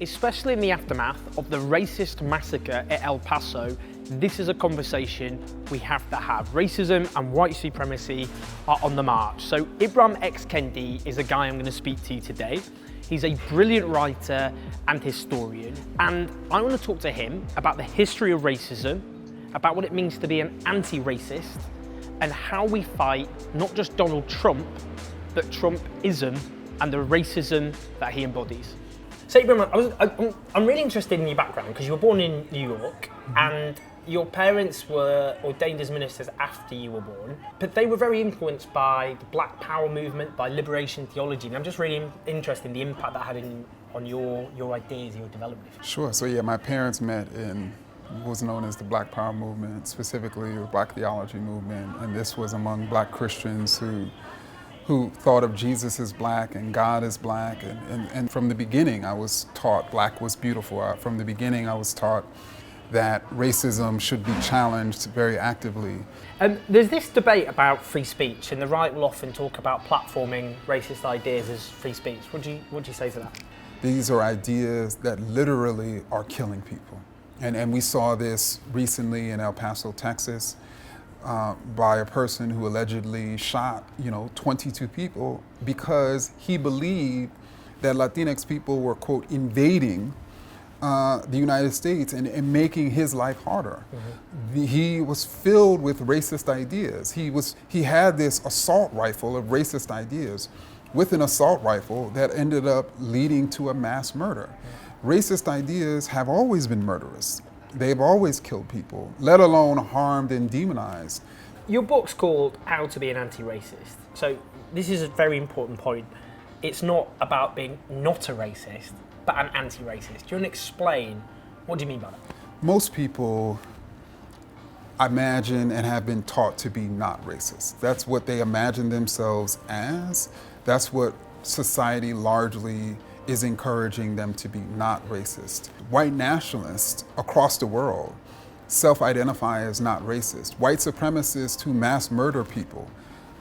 Especially in the aftermath of the racist massacre at El Paso, this is a conversation we have to have. Racism and white supremacy are on the march. So Ibram X Kendi is a guy I'm going to speak to today. He's a brilliant writer and historian, and I want to talk to him about the history of racism, about what it means to be an anti-racist, and how we fight not just Donald Trump, but Trumpism and the racism that he embodies. So Ibram, I'm really interested in your background because you were born in New York and your parents were ordained as ministers after you were born, but they were very influenced by the Black Power movement, by liberation theology, and I'm just really interested in the impact that had on your ideas, your development. Sure. So yeah, my parents met in what was known as the Black Power movement, specifically the Black theology movement, and this was among Black Christians who thought of Jesus as Black and God as Black, and from the beginning I was taught Black was beautiful. From the beginning I was taught that racism should be challenged very actively. There's this debate about free speech, and the right will often talk about platforming racist ideas as free speech. What do you say to that? These are ideas that literally are killing people. And we saw this recently in El Paso, Texas, by a person who allegedly shot, 22 people because he believed that Latinx people were, quote, invading the United States and making his life harder. Mm-hmm. He was filled with racist ideas. He had this assault rifle of racist ideas with an assault rifle that ended up leading to a mass murder. Mm-hmm. Racist ideas have always been murderous. They've always killed people, let alone harmed and demonized. Your book's called How to Be an Anti-Racist. So this is a very important point. It's not about being not a racist, but an anti-racist. Do you want to explain, what do you mean by that? Most people imagine and have been taught to be not racist. That's what they imagine themselves as. That's what society largely is encouraging them to be not racist. White nationalists across the world self-identify as not racist. White supremacists who mass murder people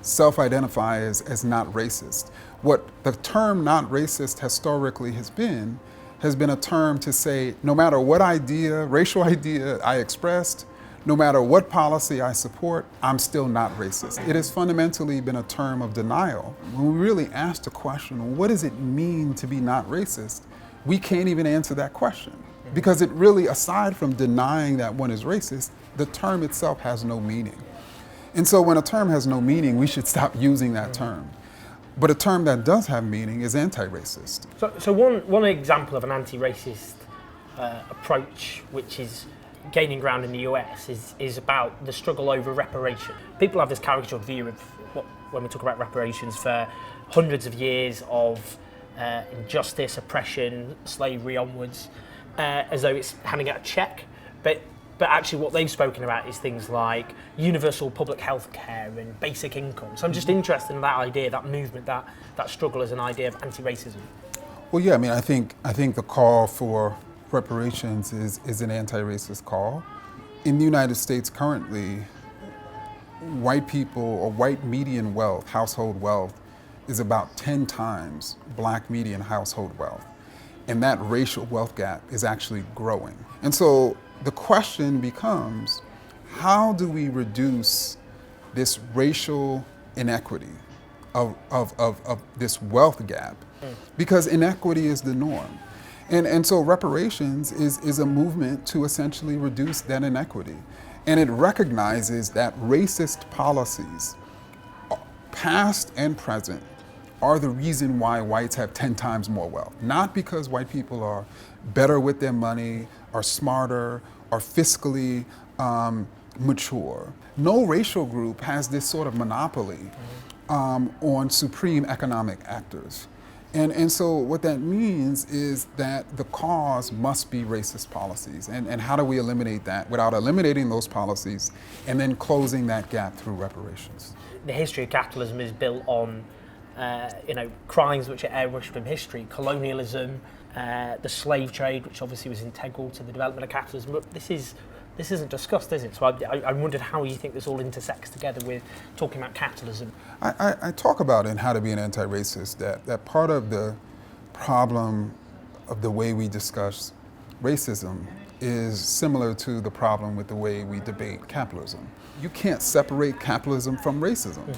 self-identify as not racist. What the term not racist historically has been a term to say no matter what idea, racial idea I expressed, no matter what policy I support, I'm still not racist. It has fundamentally been a term of denial. When we really ask the question, what does it mean to be not racist? We can't even answer that question. Because it really, aside from denying that one is racist, the term itself has no meaning. And so when a term has no meaning, we should stop using that term. But a term that does have meaning is anti-racist. So one example of an anti-racist approach, which is gaining ground in the US, is about the struggle over reparation. People have this caricature view of when we talk about reparations for hundreds of years of injustice, oppression, slavery onwards, as though it's handing out a check. But actually what they've spoken about is things like universal public health care and basic income. So I'm just interested in that idea, that movement, that struggle as an idea of anti-racism. Well, yeah, I think the call for reparations is an anti-racist call. In the United States currently, white people or white median wealth, household wealth, is about 10 times Black median household wealth. And that racial wealth gap is actually growing. And so the question becomes, how do we reduce this racial inequity of this wealth gap? Because inequity is the norm. And so reparations is a movement to essentially reduce that inequity. And it recognizes that racist policies, past and present, are the reason why whites have 10 times more wealth. Not because white people are better with their money, are smarter, are fiscally mature. No racial group has this sort of monopoly on supreme economic actors. And so what that means is that the cause must be racist policies. And how do we eliminate that without eliminating those policies and then closing that gap through reparations? The history of capitalism is built on crimes which are airbrushed from history, colonialism, the slave trade, which obviously was integral to the development of capitalism. But this isn't discussed, is it? So I wondered how you think this all intersects together with talking about capitalism. I talk about in How to Be an Anti-Racist that part of the problem of the way we discuss racism is similar to the problem with the way we debate capitalism. You can't separate capitalism from racism.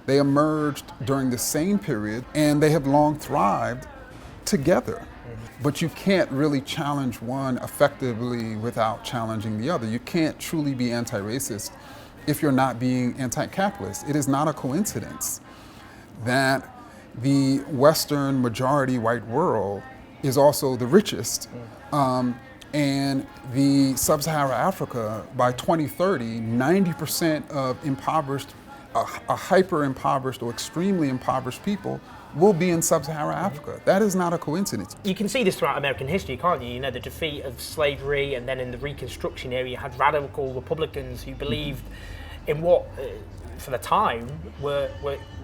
They emerged during the same period and they have long thrived together. But you can't really challenge one effectively without challenging the other. You can't truly be anti-racist if you're not being anti-capitalist. It is not a coincidence that the Western majority white world is also the richest. And the sub-Saharan Africa, by 2030, 90% of impoverished, a hyper-impoverished or extremely impoverished people will be in sub-Saharan Africa. That is not a coincidence. You can see this throughout American history, can't you? You know, the defeat of slavery, and then in the Reconstruction era, you had radical Republicans who believed in what, for the time, were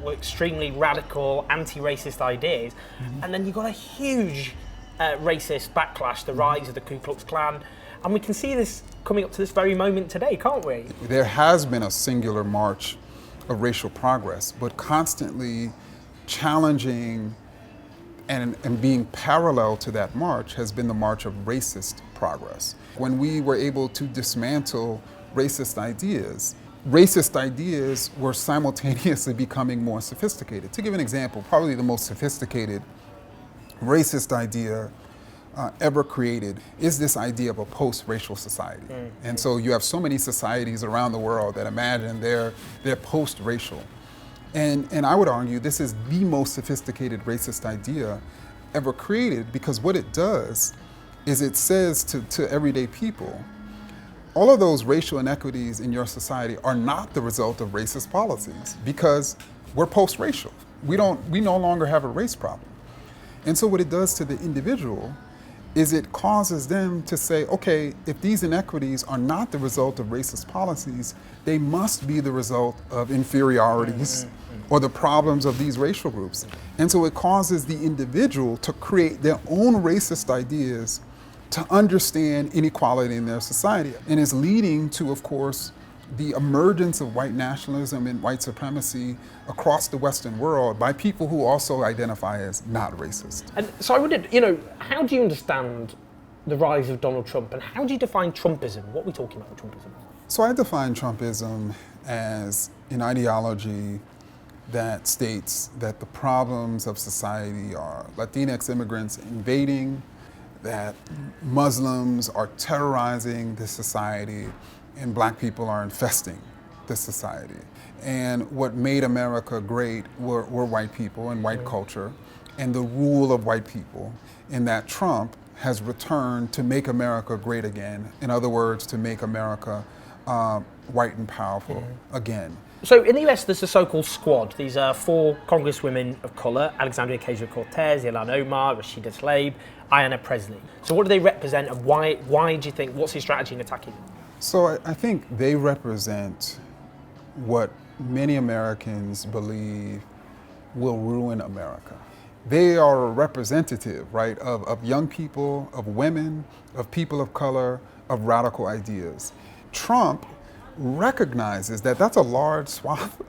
extremely radical, anti-racist ideas. And then you got a huge racist backlash, the rise of the Ku Klux Klan. And we can see this coming up to this very moment today, can't we? There has been a singular march of racial progress, but constantly challenging and being parallel to that march has been the march of racist progress. When we were able to dismantle racist ideas were simultaneously becoming more sophisticated. To give an example, probably the most sophisticated racist idea ever created is this idea of a post-racial society. And so you have so many societies around the world that imagine they're post-racial. And I would argue this is the most sophisticated racist idea ever created, because what it does is it says to everyday people, all of those racial inequities in your society are not the result of racist policies, because we're post-racial. We no longer have a race problem. And so what it does to the individual is it causes them to say, okay, if these inequities are not the result of racist policies, they must be the result of inferiorities or the problems of these racial groups. And so it causes the individual to create their own racist ideas to understand inequality in their society. And is leading to, of course, the emergence of white nationalism and white supremacy across the Western world by people who also identify as not racist. And so I wondered, how do you understand the rise of Donald Trump, and how do you define Trumpism? What are we talking about with Trumpism? So I define Trumpism as an ideology that states that the problems of society are Latinx immigrants invading, that Muslims are terrorizing the society, and black people are infesting the society. And what made America great were white people and white culture and the rule of white people, and that Trump has returned to make America great again. In other words, to make America white and powerful again. So in the US, there's the so-called squad. These are 4 congresswomen of color: Alexandria Ocasio-Cortez, Ilhan Omar, Rashida Tlaib, Ayanna Pressley. So what do they represent, and why do you think, what's his strategy in attacking them? So I think they represent what many Americans believe will ruin America. They are a representative, right, of young people, of women, of people of color, of radical ideas. Trump recognizes that that's a large swath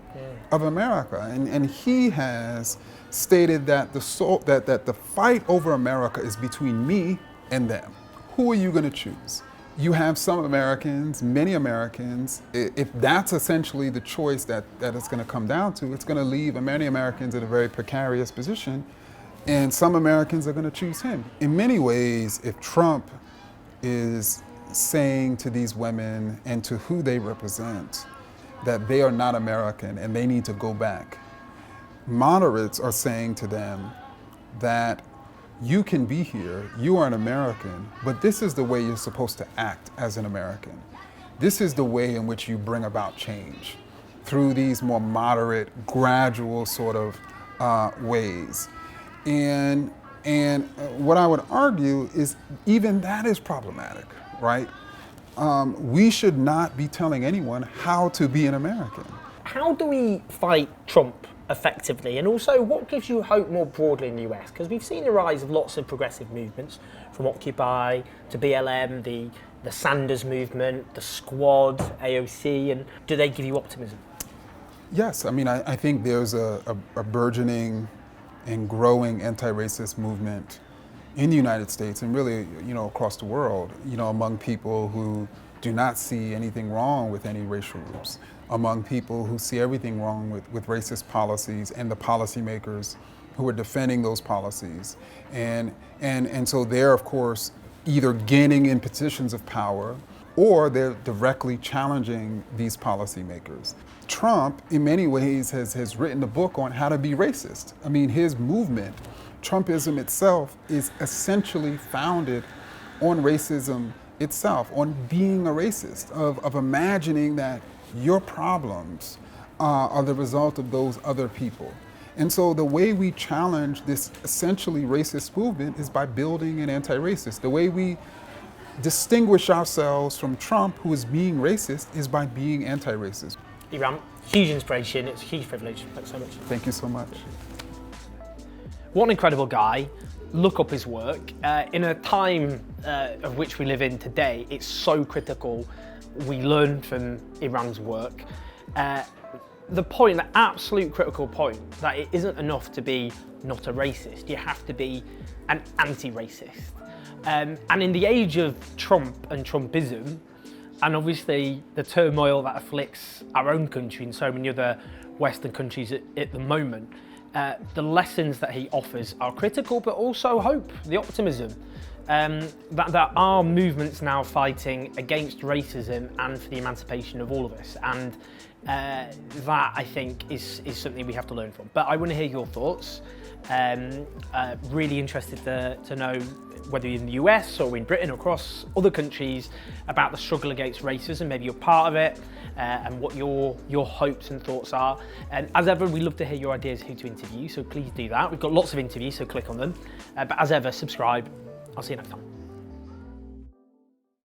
of America, and he has stated that that the fight over America is between me and them. Who are you going to choose? You have some Americans, many Americans, if that's essentially the choice that it's going to come down to, it's going to leave many Americans in a very precarious position, and some Americans are going to choose him. In many ways, if Trump is saying to these women and to who they represent that they are not American and they need to go back, moderates are saying to them that you can be here, you are an American, but this is the way you're supposed to act as an American. This is the way in which you bring about change, through these more moderate, gradual sort of ways. And what I would argue is even that is problematic, right? We should not be telling anyone how to be an American. How do we fight Trump effectively? And also, what gives you hope more broadly in the US? Because we've seen the rise of lots of progressive movements, from Occupy to BLM, the Sanders movement, the Squad, AOC, and do they give you optimism? Yes, I mean, I think there's a burgeoning and growing anti-racist movement in the United States and really, across the world, among people who do not see anything wrong with any racial groups, among people who see everything wrong with racist policies and the policymakers who are defending those policies. And so they're, of course, either gaining in positions of power or they're directly challenging these policymakers. Trump, in many ways, has written a book on how to be racist. I mean, his movement, Trumpism itself, is essentially founded on racism itself, on being a racist, of imagining that your problems are the result of those other people. And so the way we challenge this essentially racist movement is by building an anti-racist. The way we distinguish ourselves from Trump, who is being racist, is by being anti-racist. Ibram, huge inspiration. It's a huge privilege. Thanks so much. Thank you so much. What an incredible guy. Look up his work. In a time of which we live in today, it's so critical we learn from Ibram's work. The absolute critical point, that it isn't enough to be not a racist, you have to be an anti-racist. And in the age of Trump and Trumpism, and obviously the turmoil that afflicts our own country and so many other Western countries at the moment, the lessons that he offers are critical, but also hope, the optimism. That there are movements now fighting against racism and for the emancipation of all of us. And that, I think, is something we have to learn from. But I want to hear your thoughts. Really interested to know whether you're in the US or in Britain or across other countries about the struggle against racism. Maybe you're part of it, and what your hopes and thoughts are. And as ever, we love to hear your ideas who to interview, so please do that. We've got lots of interviews, so click on them. But as ever, subscribe. I'll see you next time.